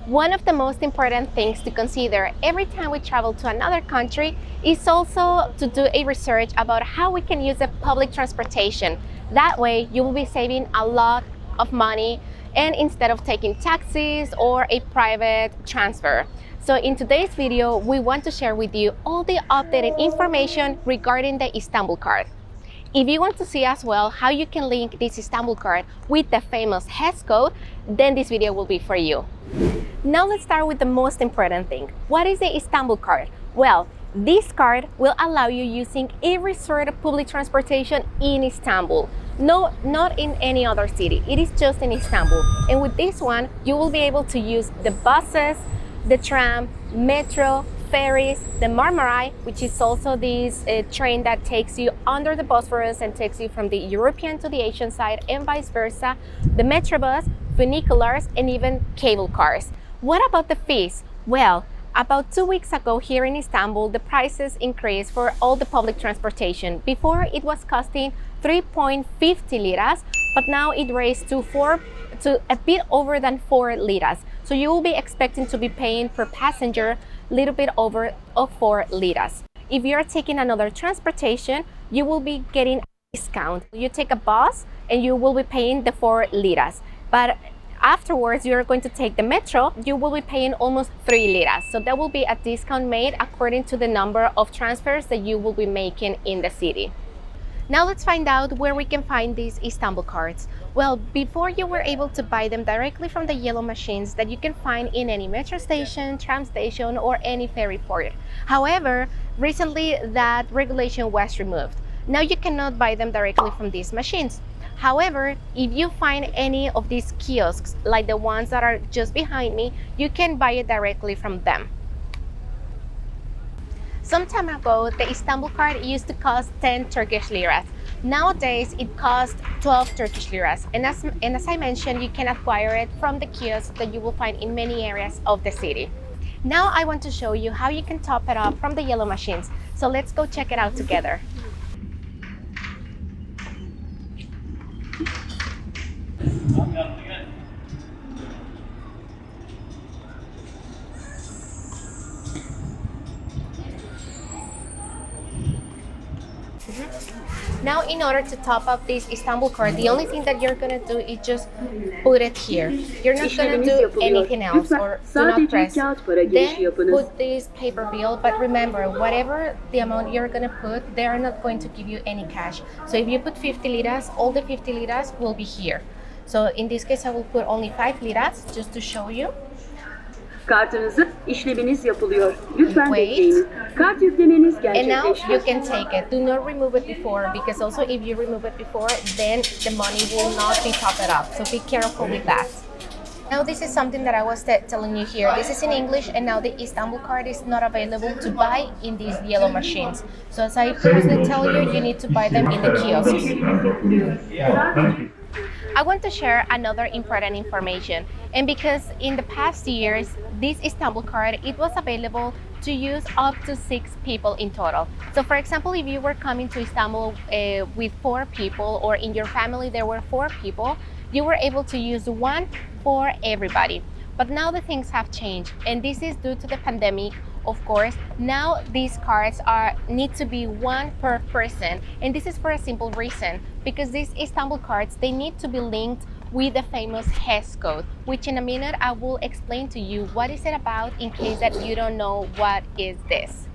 One of the most important things to consider every time we travel to another country is also to do a research about how we can use the public transportation. That way you will be saving a lot of money and instead of taking taxis or a private transfer. So in today's video, we want to share with you all the updated information regarding the Istanbul card. If you want to see as well how you can link this Istanbul card with the famous HES code, then this video will be for you. Now let's start with the most important thing. What is the Istanbul card? Well, this card will allow you using every sort of public transportation in Istanbul. No, not in any other city. It is just in Istanbul. And with this one, you will be able to use the buses, the tram, metro, ferries, the Marmaray, which is also this train that takes you under the Bosphorus and takes you from the European to the Asian side and vice versa, the Metrobus, funiculars, and even cable cars. What about the fees? Well, about 2 weeks ago here in Istanbul, the prices increased for all the public transportation. Before it was costing 3.50 liras, but now it raised to a bit over than 4 liras. So you will be expecting to be paying per passenger a little bit over of 4 liras. If you're taking another transportation, you will be getting a discount. You take a bus and you will be paying the 4 liras. But afterwards, you're going to take the metro, you will be paying almost 3 liras. So that will be a discount made according to the number of transfers that you will be making in the city. Now let's find out where we can find these Istanbul cards. Well, before you were able to buy them directly from the yellow machines that you can find in any metro station, tram station, or any ferry port. However, recently that regulation was removed. Now you cannot buy them directly from these machines. However, if you find any of these kiosks, like the ones that are just behind me, you can buy it directly from them. Some time ago, the Istanbul card used to cost 10 Turkish liras. Nowadays, it costs 12 Turkish liras. And as I mentioned, you can acquire it from the kiosks that you will find in many areas of the city. Now I want to show you how you can top it up from the yellow machines. So let's go check it out together. Now, in order to top up this Istanbul card, the only thing that you're gonna do is just put it here. You're not gonna do anything else or do not press. Then put this paper bill, but remember, whatever the amount you're gonna put, they are not going to give you any cash. So if you put 50 liras, all the 50 liras will be here. So in this case, I will put only 5 liras just to show you. Kartınızı işleminiz yapılıyor. Lütfen bekleyiniz. Kart yüklemeniz gerçekleşti. And now you can take it. Do not remove it before, because also if you remove it before, then the money will not be topped up. So be careful with that. Now this is something that I was telling you here. This is in English, and now the Istanbul card is not available to buy in these yellow machines. So as I previously tell you, you need to buy them in the kiosks. I want to share another important information, and because in the past years this Istanbul card, it was available to use up to 6 people in total. So for example, if you were coming to Istanbul with 4 people, or in your family there were 4 people, you were able to use one for everybody. But now the things have changed, and this is due to the pandemic. Of course, now these cards need to be one per person, and this is for a simple reason, because these Istanbul cards, they need to be linked with the famous HES code, which in a minute I will explain to you what is it about in case that you don't know what is this.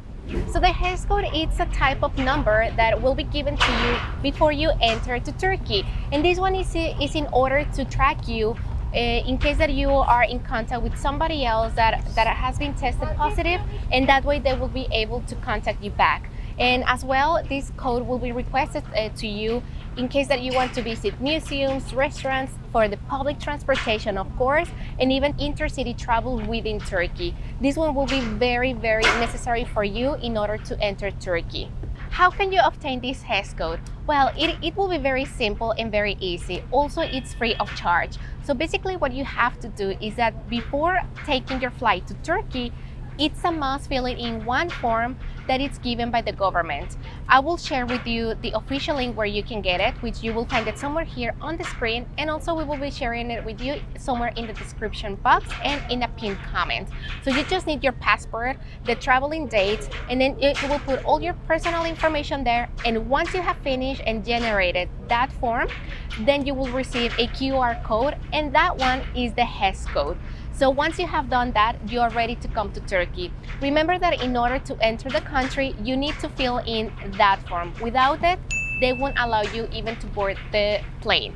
So the HES code is a type of number that will be given to you before you enter to Turkey, and this one is in order to track you in case that you are in contact with somebody else that has been tested positive, and that way they will be able to contact you back. And as well, this code will be requested to you in case that you want to visit museums, restaurants, for the public transportation, of course, and even intercity travel within Turkey. This one will be very, very necessary for you in order to enter Turkey. How can you obtain this HES code? Well, it will be very simple and very easy. Also, it's free of charge. So basically what you have to do is that before taking your flight to Turkey, it's a must fill it in one form that is given by the government. I will share with you the official link where you can get it, which you will find it somewhere here on the screen, and also we will be sharing it with you somewhere in the description box and in a pinned comment. So you just need your passport, the traveling dates, and then you will put all your personal information there. And once you have finished and generated that form, then you will receive a QR code, and that one is the HES code. So once you have done that, you are ready to come to Turkey. Remember that in order to enter the country, you need to fill in that form. Without it, they won't allow you even to board the plane.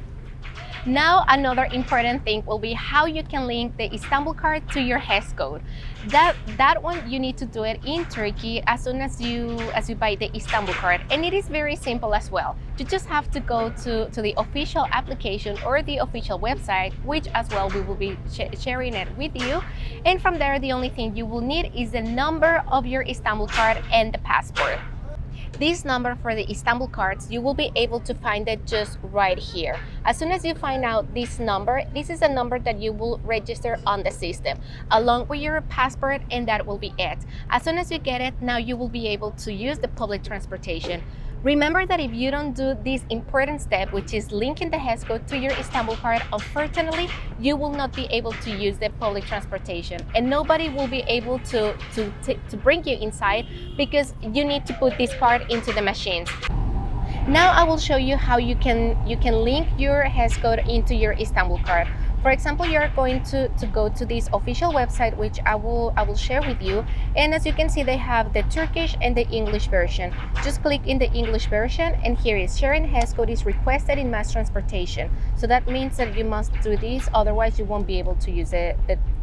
Now, another important thing will be how you can link the Istanbul card to your HES code. That one, you need to do it in Turkey as soon as you buy the Istanbul card, and it is very simple as well. You just have to go to the official application or the official website, which as well we will be sharing it with you. And from there, the only thing you will need is the number of your Istanbul card and the passport. This number for the Istanbul cards, you will be able to find it just right here. As soon as you find out this number, this is a number that you will register on the system along with your passport, and that will be it. As soon as you get it, now you will be able to use the public transportation. Remember that if you don't do this important step, which is linking the HES code to your Istanbul card, unfortunately, you will not be able to use the public transportation, and nobody will be able to bring you inside because you need to put this card into the machines. Now I will show you how you can link your HES code into your Istanbul card. For example, you're going to go to this official website, which I will share with you. And as you can see, they have the Turkish and the English version. Just click in the English version, and here is sharing HES code is requested in mass transportation. So that means that you must do this, otherwise you won't be able to use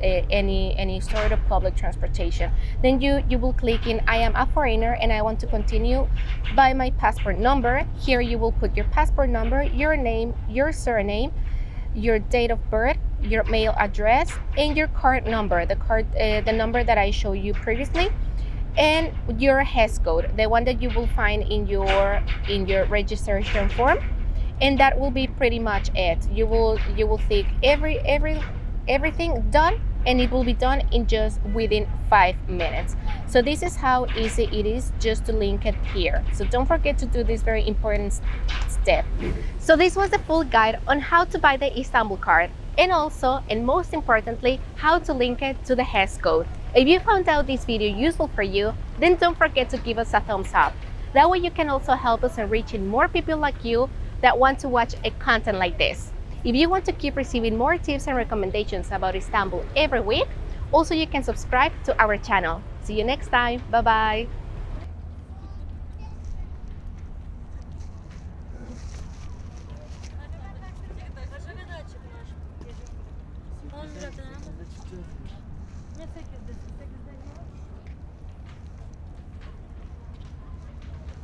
any sort of public transportation. Then you will click in I am a foreigner and I want to continue by my passport number. Here you will put your passport number, your name, your surname, your date of birth, your mail address, and your card number, the number that I showed you previously, and your HES code, the one that you will find in your registration form. And that will be pretty much it. You will think everything done, and it will be done in just within 5 minutes. So this is how easy it is just to link it here. So don't forget to do this very important step. So this was the full guide on how to buy the Istanbul card, and also, and most importantly, how to link it to the HES code. If you found out this video useful for you, then don't forget to give us a thumbs up. That way you can also help us in reaching more people like you that want to watch a content like this. If you want to keep receiving more tips and recommendations about Istanbul every week, also you can subscribe to our channel. See you next time. Bye bye.